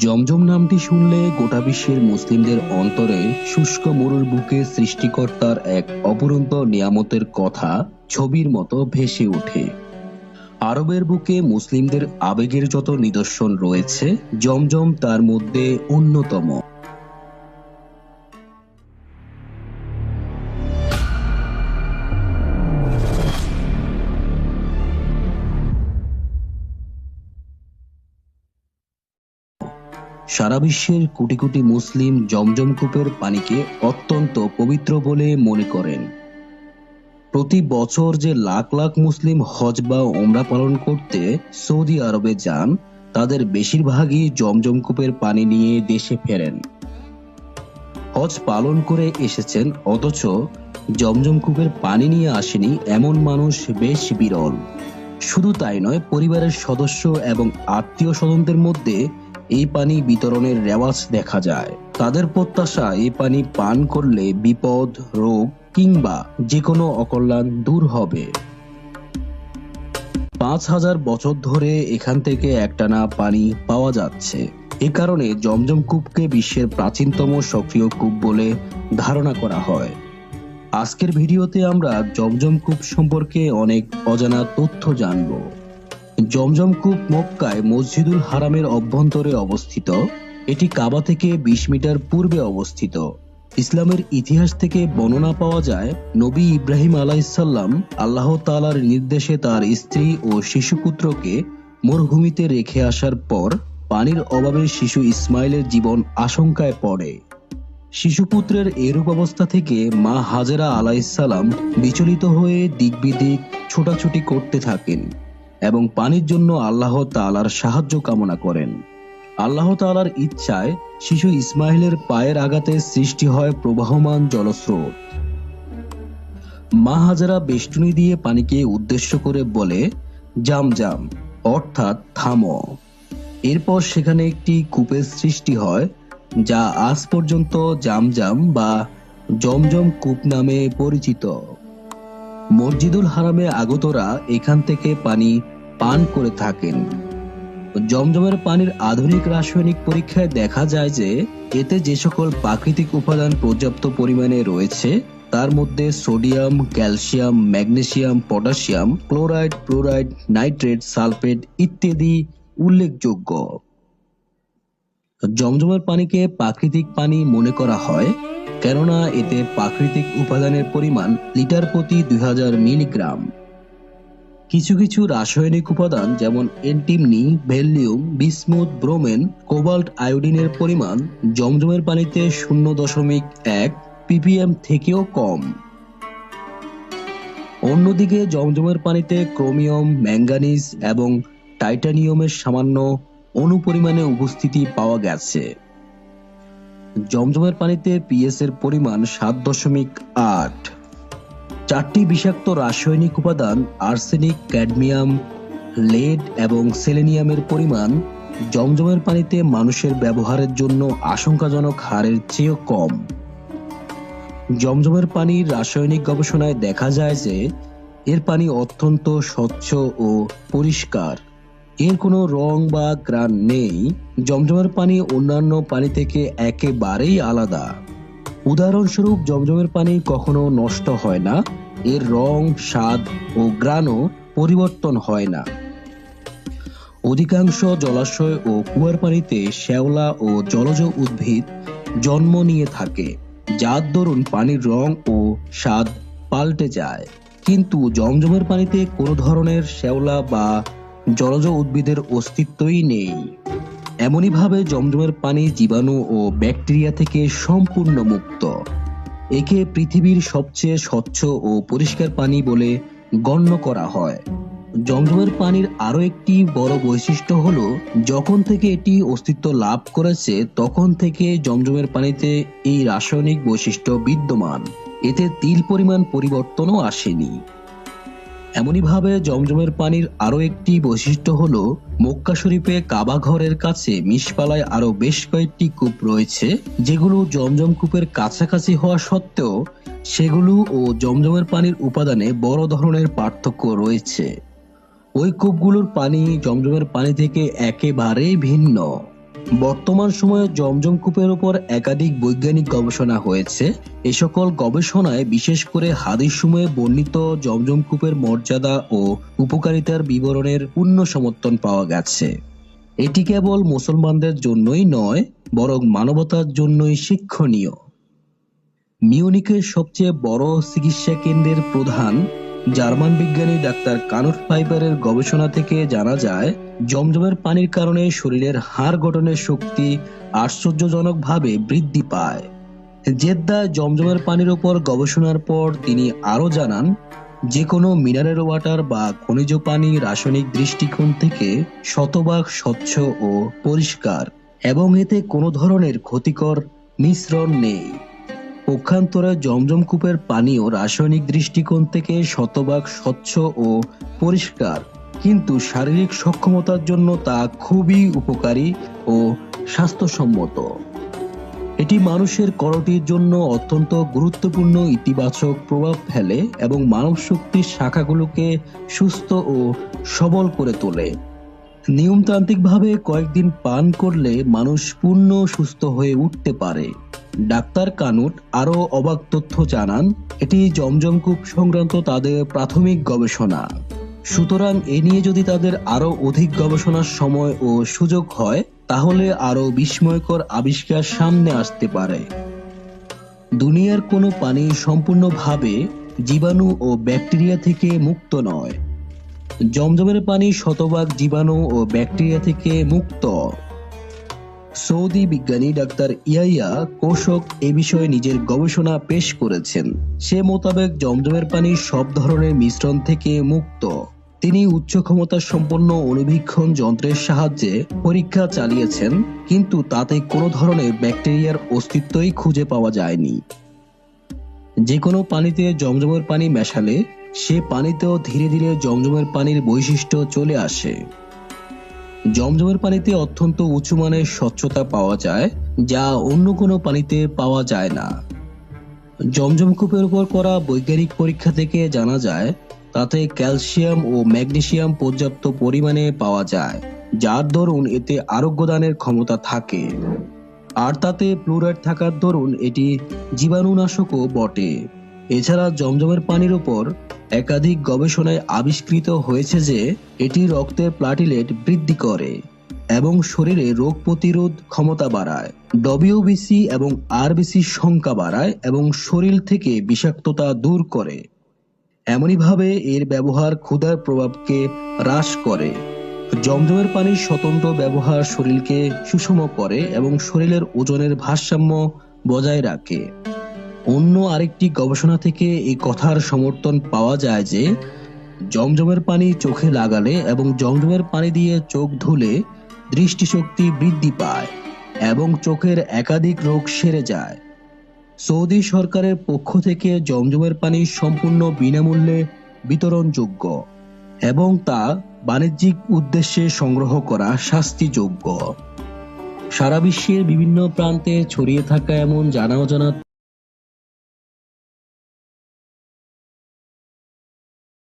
জমজম নামটি শুনলে গোটা বিশ্বের মুসলিমদের অন্তরে শুষ্ক মরুর বুকে সৃষ্টিকর্তার এক অপূরন্ত নিয়ামতের কথা ছবির মতো ভেসে ওঠে। আরবের বুকে মুসলিমদের আবেগের যত নিদর্শন রয়েছে, জমজম তার মধ্যে অন্যতম। সারা বিশ্বের কোটি কোটি মুসলিম জমজম কূপের পানিকে অত্যন্ত পবিত্র বলে মনে করেন। প্রতি বছর যে লাখ লাখ মুসলিম হজ বা ওমরা পালন করতে সৌদি আরবে যান, তাদের বেশিরভাগই জমজম কূপের পানি নিয়ে দেশে ফেরেন। হজ পালন করে এসেছেন অথচ জমজম কূপের পানি নিয়ে আসেনি এমন মানুষ বেশ বিরল। শুধু তাই নয়, পরিবারের সদস্য এবং আত্মীয় স্বজনদের মধ্যে এই পানি বিতরণের রেওয়াজ দেখা যায়। তাদের প্রত্যাশা এই পানি পান করলে বিপদ, রোগ কিংবা যে কোনো অকল্যাণ দূর হবে। 5000 বছর ধরে এখান থেকে একটানা পানি পাওয়া যাচ্ছে। এ কারণে জমজম কূপকে বিশ্বের প্রাচীনতম সক্রিয় কূপ বলে ধারণা করা হয়। আজকের ভিডিওতে আমরা জমজম কূপ সম্পর্কে অনেক অজানা তথ্য জানব। জমজম কূপ মক্কায় মসজিদুল হারামের অভ্যন্তরে অবস্থিত। এটি কাবা থেকে 20 মিটার পূর্বে অবস্থিত। ইসলামের ইতিহাস থেকে বর্ণনা পাওয়া যায়, নবী ইব্রাহিম আলাইহিসসালাম আল্লাহ তাআলার নির্দেশে তার স্ত্রী ও শিশুপুত্রকে মরুভূমিতে রেখে আসার পর পানির অভাবে শিশু ইসমাইলের জীবন আশঙ্কায় পড়ে। শিশুপুত্রের এরূপ অবস্থা থেকে মা হাজেরা আলাইহিসসালাম বিচলিত হয়ে দিক বিদিক ছোটাছুটি করতে থাকেন এবং পানির জন্য আল্লাহ তাআলার সাহায্য কামনা করেন। আল্লাহ তাআলার ইচ্ছায় শিশু ইসমাইলের পায়ের আঘাতে সৃষ্টি হয় প্রবাহমান জলস্রোত। মা হাজেরা বেষ্টনী দিয়ে পানিকে উদ্দেশ্য করে বলে, জামজাম, অর্থাৎ থামো। এরপর সেখানে একটি কূপের সৃষ্টি হয়, যা আজ পর্যন্ত জামজাম বা জমজম কূপ নামে পরিচিত। মসজিদুল হারামে আগতরা এখান থেকে পানি পান করে থাকেন। জমজমের পানির আধুনিক রাসায়নিক পরীক্ষায় দেখা যায় যে এতে যে সকল প্রাকৃতিক উপাদান পর্যাপ্ত পরিমাণে রয়েছে তার মধ্যে sodium, calcium, magnesium, potassium, chloride, fluoride, nitrate, sulphate ইত্যাদি উল্লেখযোগ্য। জমজমের পানিকে প্রাকৃতিক পানি মনে করা হয় কেননা এতে প্রাকৃতিক উপাদানের পরিমাণ লিটার প্রতি 2000 মিলিগ্রাম। কিছু কিছু রাসায়নিক উপাদান যেমন অ্যান্টিমনি, ভ্যালিউম, বিসমুথ, ব্রোমেন, কোবাল্ট, আয়োডিনের পরিমাণ জমজমের পানিতে 0.1 ppm থেকেও কম। অন্যদিকে জমজমের পানিতে ক্রোমিয়াম, ম্যাঙ্গানিজ এবং টাইটানিয়ামের সামান্য অনুপরিমাণে উপস্থিতি পাওয়া গেছে। জমজমের পানিতে পিএইচ এর পরিমাণ 7.8। 4টি বিষাক্ত রাসায়নিক উপাদান আর্সেনিক, ক্যাডমিয়াম, লেড এবং সেলেনিয়ামের পরিমাণ জমজমের পানিতে মানুষের ব্যবহারের জন্য আশঙ্কাজনক হারের চেয়েও কম। জমজমের পানির রাসায়নিক গবেষণায় দেখা যায় যে এর পানি অত্যন্ত স্বচ্ছ ও পরিষ্কার। এর কোনো রং বা ঘ্রাণ নেই। জমজমের পানি অন্যান্য পানি থেকে একেবারেই আলাদা। উদাহরণস্বরূপ, জমজমের পানি কখনো নষ্ট হয় না, এর রং, স্বাদ ও ঘ্রাণও পরিবর্তন হয় না। অধিকাংশ জলাশয় ও কুয়ার পানিতে শ্যাওলা ও জলজ উদ্ভিদ জন্ম নিয়ে থাকে, যার দরুন পানির রং ও স্বাদ পাল্টে যায়। কিন্তু জমজমের পানিতে কোনো ধরনের শ্যাওলা বা জলজ উদ্ভিদের অস্তিত্বই নেই। এমনইভাবে জমজমের পানি জীবাণু ও ব্যাকটেরিয়া থেকে সম্পূর্ণ মুক্ত। একে পৃথিবীর সবচেয়ে স্বচ্ছ ও পরিষ্কার পানি বলে গণ্য করা হয়। জমজমের পানির আরো একটি বড় বৈশিষ্ট্য হলো, যখন থেকে এটি অস্তিত্ব লাভ করেছে তখন থেকে জমজমের পানিতে এই রাসায়নিক বৈশিষ্ট্য বিদ্যমান। এতে তিল পরিমাণ পরিবর্তনও আসেনি। এমনইভাবে জমজমের পানির আরো একটি বৈশিষ্ট্য হলো, মক্কা শরীফে কাবা ঘরের কাছে মিসপালায় আরো বেশ কয়েকটি কূপ রয়েছে, যেগুলো জমজম কূপের কাছাকাছি হওয়া সত্ত্বেও সেগুলো ও জমজমের পানির উপাদানে বড় ধরনের পার্থক্য রয়েছে। ওই কূপগুলোর পানি জমজমের পানি থেকে একেবারেই ভিন্ন। বর্তমান সময়ে জমজম কূপের উপর একাধিক বৈজ্ঞানিক গবেষণা হয়েছে। এ সকল গবেষণায় বিশেষ করে হাদিস সময়ে বর্ণিত জমজম কূপের মর্যাদা ও উপকারিতার বিবরণের পূর্ণ সমর্থন পাওয়া গেছে। এটি কেবল মুসলমানদের জন্যই নয়, বরং মানবতার জন্যই শিক্ষণীয়। মিউনিখের সবচেয়ে বড় চিকিৎসা কেন্দ্রের প্রধান জার্মান বিজ্ঞানী ডাক্তার কানুট পাইপারের গবেষণা থেকে জানা যায়, জমজমের পানির কারণে শরীরের হাড় গঠনের শক্তি আশ্চর্যজনকভাবে বৃদ্ধি পায়। জেদ্দায় জমজমের পানির উপর গবেষণার পর তিনি আরো জানান, যে কোনো মিনারেল ওয়াটার বা খনিজ পানি রাসায়নিক দৃষ্টিকোণ থেকে শতভাগ স্বচ্ছ ও পরিষ্কার এবং এতে কোনো ধরনের ক্ষতিকর মিশ্রণ নেই। পক্ষান্তরে জমজম কূপের পানীয় রাসায়নিক দৃষ্টিকোণ থেকে শতভাগ স্বচ্ছ ও পরিষ্কার, কিন্তু শারীরিক সক্ষমতার জন্য তা খুবই উপকারী ও স্বাস্থ্যসম্মত। এটি মানুষের করটির জন্য অত্যন্ত গুরুত্বপূর্ণ ইতিবাচক প্রভাব ফেলে এবং মানব শক্তির শাখাগুলোকে সুস্থ ও সবল করে তোলে। নিয়মতান্ত্রিকভাবে কয়েকদিন পান করলে মানুষ পূর্ণ সুস্থ হয়ে উঠতে পারে। ডাক্তার কানুট আরো অবাক তথ্য জানান, এটি জমজম কূপ সংক্রান্ত তাদের প্রাথমিক গবেষণা। সুতরাং এ নিয়ে যদি তাদের আরো অধিক গবেষণার সময় ও সুযোগ হয়, তাহলে আরো বিস্ময়কর আবিষ্কার সামনে আসতে পারে। দুনিয়ার কোনো পানি সম্পূর্ণভাবে জীবাণু ও ব্যাকটেরিয়া থেকে মুক্ত নয়। জমজমের পানি শতভাগ জীবাণু ও ব্যাকটেরিয়া থেকে মুক্ত। সৌদি বিজ্ঞানী ডাক্তার ইয়াইয়া কোশক এ বিষয়ে নিজের গবেষণা পেশ করেছেন। সে মোতাবেক জমজমের পানি সব ধরনের মিশ্রণ থেকে মুক্ত। তিনি উচ্চ ক্ষমতা সম্পন্ন অণুবীক্ষণ যন্ত্রের সাহায্যে পরীক্ষা চালিয়েছেন, কিন্তু তাতে কোনো ধরনের ব্যাকটেরিয়ার অস্তিত্বই খুঁজে পাওয়া যায়নি। যে কোনো পানিতে জমজমের পানি মেশালে সে পানিতেও ধীরে ধীরে জমজমের পানির বৈশিষ্ট্য চলে আসে। জমজমের পানিতে অত্যন্ত উঁচু মানের স্বচ্ছতা পাওয়া যায়, যা অন্য কোনো পানিতে পাওয়া যায় না। জমজম কূপের উপর করা বৈজ্ঞানিক পরীক্ষা থেকে জানা যায়, তাতে ক্যালসিয়াম ও ম্যাগনেসিয়াম পর্যাপ্ত পরিমাণে পাওয়া যায়, যার দরুন এতে আরোগ্যদানের ক্ষমতা থাকে। আর তাতে ফ্লুরাইড থাকার দরুন এটি জীবাণুনাশকও বটে। এছাড়া জমজমের পানির উপর একাধিক গবেষণায় আবিষ্কৃত হয়েছে যে এটি রক্তের প্লাটিলেট বৃদ্ধি করে এবং শরীরে রোগ প্রতিরোধ ক্ষমতা বাড়ায়, ডব্লিউবিসি এবং আরবিসির সংখ্যা বাড়ায় এবং শরীর থেকে বিষাক্ততা দূর করে। এমনইভাবে এর ব্যবহার ক্ষুধার প্রভাবকে হ্রাস করে। জমজমের পানির স্বতন্ত্র ব্যবহার শরীরকে সুষম করে এবং শরীরের ওজনের ভারসাম্য বজায় রাখে। অন্য আরেকটি গবেষণা থেকে এই কথার সমর্থন পাওয়া যায় যে জমজমের পানি চোখে লাগালে এবং জমজমের পানি দিয়ে চোখ ধুলে দৃষ্টিশক্তি বৃদ্ধি পায় এবং চোখের একাধিক রোগ সেরে যায়। সৌদি সরকারের পক্ষ থেকে জমজমের পানি সম্পূর্ণ বিনামূল্যে বিতরণযোগ্য এবং তা বাণিজ্যিক উদ্দেশ্যে সংগ্রহ করা শাস্তিযোগ্য। সারা বিশ্বের বিভিন্ন প্রান্তে ছড়িয়ে থাকা এমন জানা অজানা